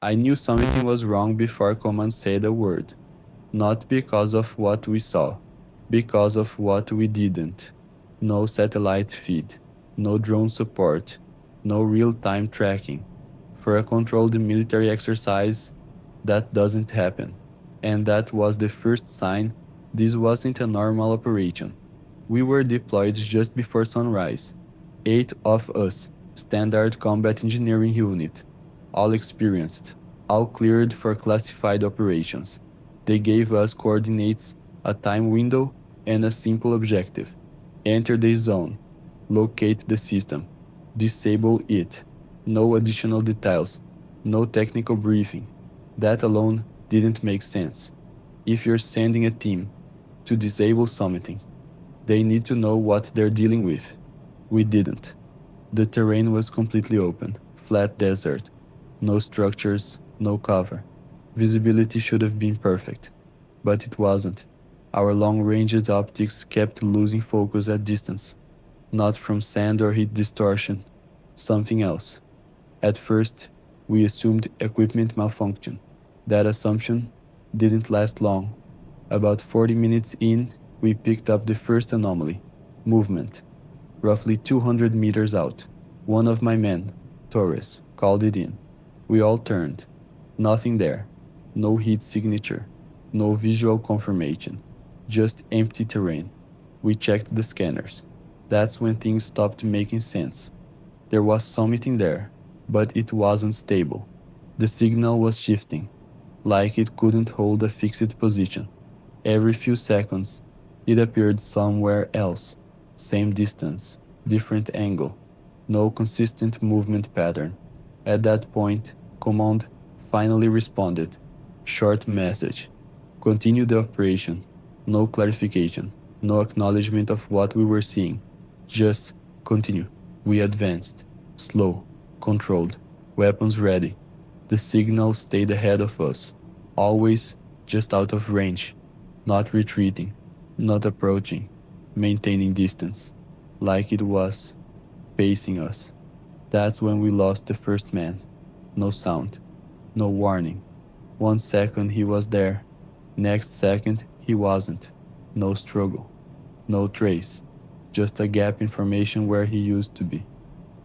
I knew something was wrong before command said a word. Not because of what we saw, because of what we didn't. No satellite feed, no drone support, no real-time tracking. For a controlled military exercise, that doesn't happen. And that was the first sign this wasn't a normal operation. We were deployed just before sunrise. 8 of us, standard combat engineering unit, all experienced, all cleared for classified operations. They gave us coordinates, a time window, and a simple objective. Enter the zone. Locate the system. Disable it. No additional details. No technical briefing. That alone didn't make sense. If you're sending a team to disable something, they need to know what they're dealing with. We didn't. The terrain was completely open, flat desert. No structures, no cover. Visibility should have been perfect, but it wasn't. Our long-range optics kept losing focus at distance. Not from sand or heat distortion, something else. At first, we assumed equipment malfunction. That assumption didn't last long. About 40 minutes in, we picked up the first anomaly. Movement. Roughly 200 meters out. One of my men, Torres, called it in. We all turned. Nothing there. No heat signature. No visual confirmation. Just empty terrain. We checked the scanners. That's when things stopped making sense. There was something there, but it wasn't stable. The signal was shifting, like it couldn't hold a fixed position. Every few seconds, it appeared somewhere else. Same distance, different angle. No consistent movement pattern. At that point, command finally responded. Short message. Continue the operation. No clarification. No acknowledgement of what we were seeing. Just continue. We advanced. Slow. Controlled. Weapons ready. The signal stayed ahead of us. Always just out of range. Not retreating. Not approaching. Maintaining distance. Like it was. Pacing us. That's when we lost the first man. No sound. No warning. 1 second he was there. Next second he wasn't. No struggle. No trace. Just a gap in formation where he used to be.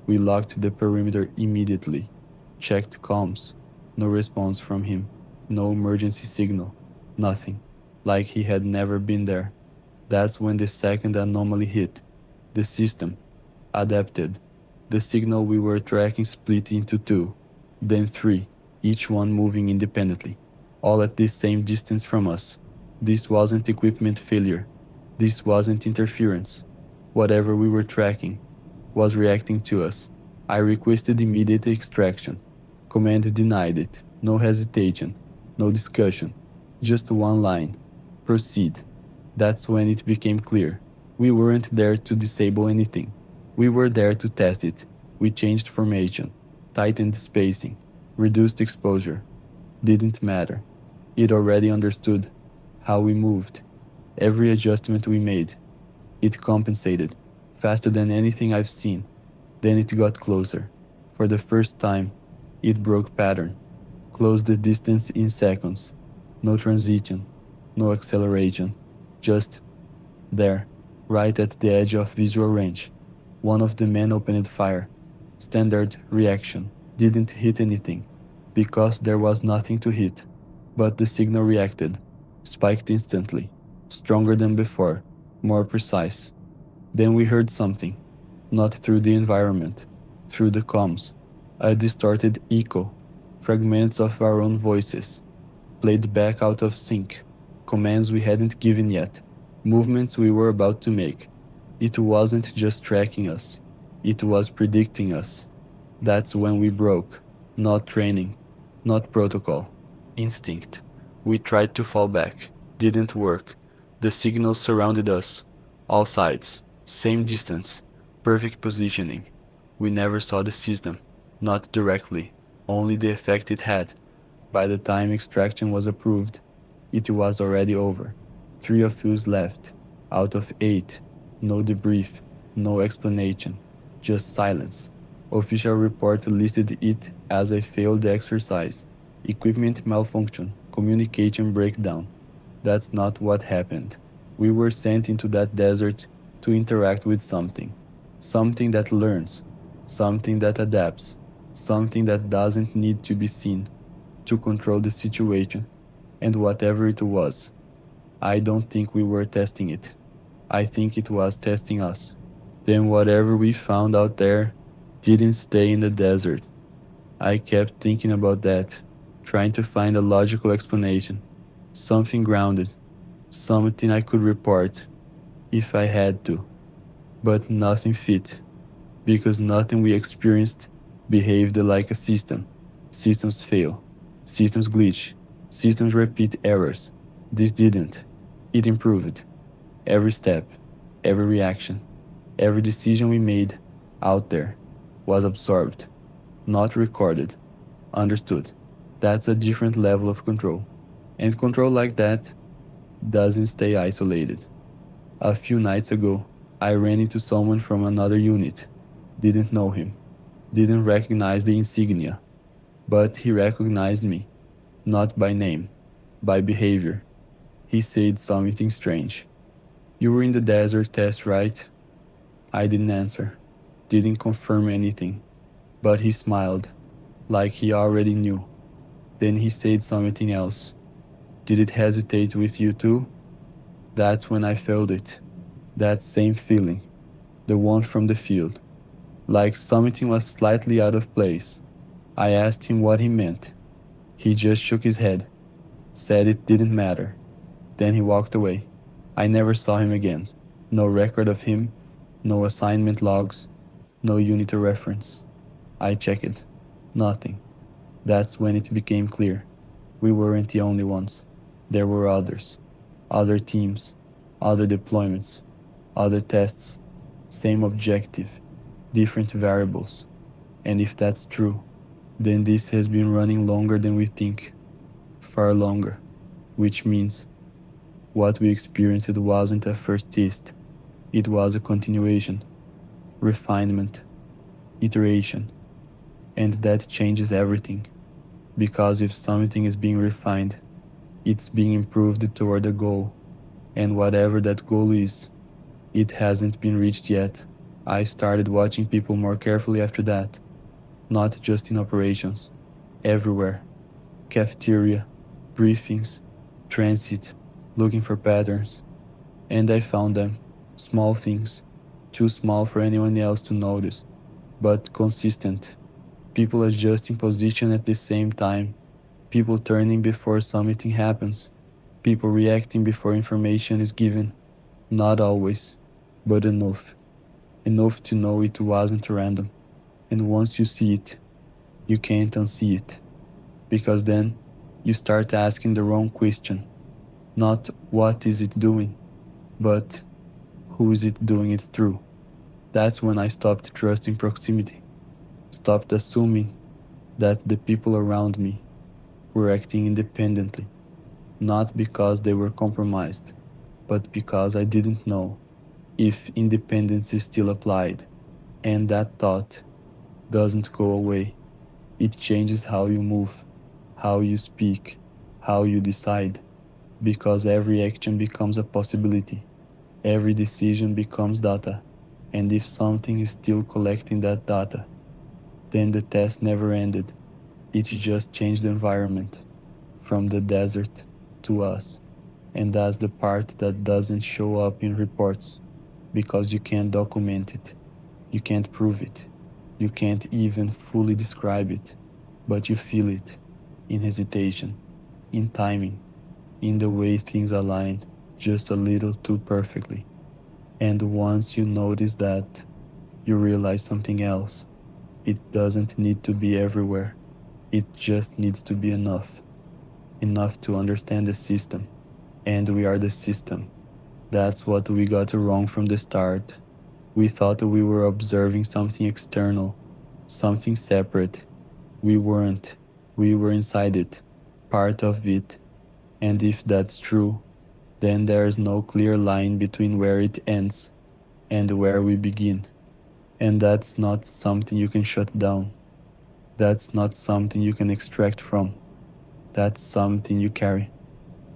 We locked the perimeter immediately. Checked comms. No response from him. No emergency signal. Nothing. Like he had never been there. That's when the second anomaly hit. The system adapted. The signal we were tracking split into two, then three, each one moving independently, all at the same distance from us. This wasn't equipment failure. This wasn't interference. Whatever we were tracking was reacting to us. I requested immediate extraction. Command denied it. No hesitation. No discussion. Just one line. Proceed. That's when it became clear. We weren't there to disable anything. We were there to test it. We changed formation, tightened spacing, reduced exposure. Didn't matter. It already understood how we moved. Every adjustment we made. It compensated, faster than anything I've seen. Then it got closer. For the first time, it broke pattern. Closed the distance in seconds. No transition, no acceleration. Just there, right at the edge of visual range. One of the men opened fire. Standard reaction. Didn't hit anything, because there was nothing to hit. But the signal reacted. Spiked instantly. Stronger than before. More precise. Then we heard something. Not through the environment. Through the comms. A distorted echo. Fragments of our own voices. Played back out of sync. Commands we hadn't given yet. Movements we were about to make. It wasn't just tracking us. It was predicting us. That's when we broke. Not training. Not protocol. Instinct. We tried to fall back. Didn't work. The signals surrounded us. All sides. Same distance. Perfect positioning. We never saw the system. Not directly. Only the effect it had. By the time extraction was approved, it was already over. 3 of us left. Out of 8. No debrief. No explanation. Just silence. Official report listed it as a failed exercise. Equipment malfunction, communication breakdown. That's not what happened. We were sent into that desert to interact with something. Something that learns, something that adapts, something that doesn't need to be seen to control the situation, and whatever it was. I don't think we were testing it. I think it was testing us. Then whatever we found out there didn't stay in the desert. I kept thinking about that, trying to find a logical explanation, something grounded, something I could report if I had to. But nothing fit, because nothing we experienced behaved like a system. Systems fail, systems glitch, systems repeat errors. This didn't. It improved. Every step, every reaction, every decision we made out there was absorbed, not recorded, understood. That's a different level of control. And control like that doesn't stay isolated. A few nights ago, I ran into someone from another unit. Didn't know him, didn't recognize the insignia, but he recognized me, not by name, by behavior. He said something strange. "You were in the desert test, right?" I didn't answer, didn't confirm anything, but he smiled, like he already knew. Then he said something else. "Did it hesitate with you too?" That's when I felt it. That same feeling, the one from the field, like something was slightly out of place. I asked him what he meant. He just shook his head, said it didn't matter. Then he walked away. I never saw him again. No record of him, no assignment logs, no unit reference. I checked. Nothing. That's when it became clear. We weren't the only ones. There were others. Other teams, other deployments, other tests, same objective, different variables. And if that's true, then this has been running longer than we think. Far longer. Which means what we experienced wasn't a first test. It was a continuation, refinement, iteration. And that changes everything. Because if something is being refined, it's being improved toward a goal. And whatever that goal is, it hasn't been reached yet. I started watching people more carefully after that. Not just in operations. Everywhere. Cafeteria, briefings, transit, looking for patterns. And I found them. Small things. Too small for anyone else to notice. But consistent. People adjusting position at the same time. People turning before something happens. People reacting before information is given. Not always, but enough. Enough to know it wasn't random. And once you see it, you can't unsee it. Because then, you start asking the wrong question. Not what is it doing, but who is it doing it through? That's when I stopped trusting proximity. Stopped assuming that the people around me were acting independently. Not because they were compromised, but because I didn't know if independence is still applied. And that thought doesn't go away. It changes how you move, how you speak, how you decide, because every action becomes a possibility. Every decision becomes data. And if something is still collecting that data, then the test never ended. It just changed the environment, from the desert to us. And that's the part that doesn't show up in reports, because you can't document it, you can't prove it, you can't even fully describe it, but you feel it, in hesitation, in timing, in the way things align just a little too perfectly. And once you notice that, you realize something else. It doesn't need to be everywhere. It just needs to be enough. Enough to understand the system. And we are the system. That's what we got wrong from the start. We thought we were observing something external, something separate. We weren't. We were inside it, part of it. And if that's true, then there's no clear line between where it ends and where we begin. And that's not something you can shut down. That's not something you can extract from. That's something you carry,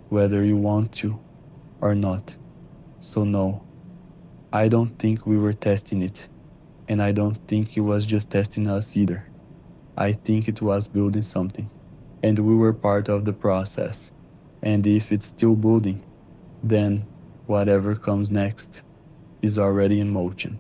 whether you want to or not. So no, I don't think we were testing it, and I don't think it was just testing us either. I think it was building something, and we were part of the process. And if it's still building, then whatever comes next is already in motion.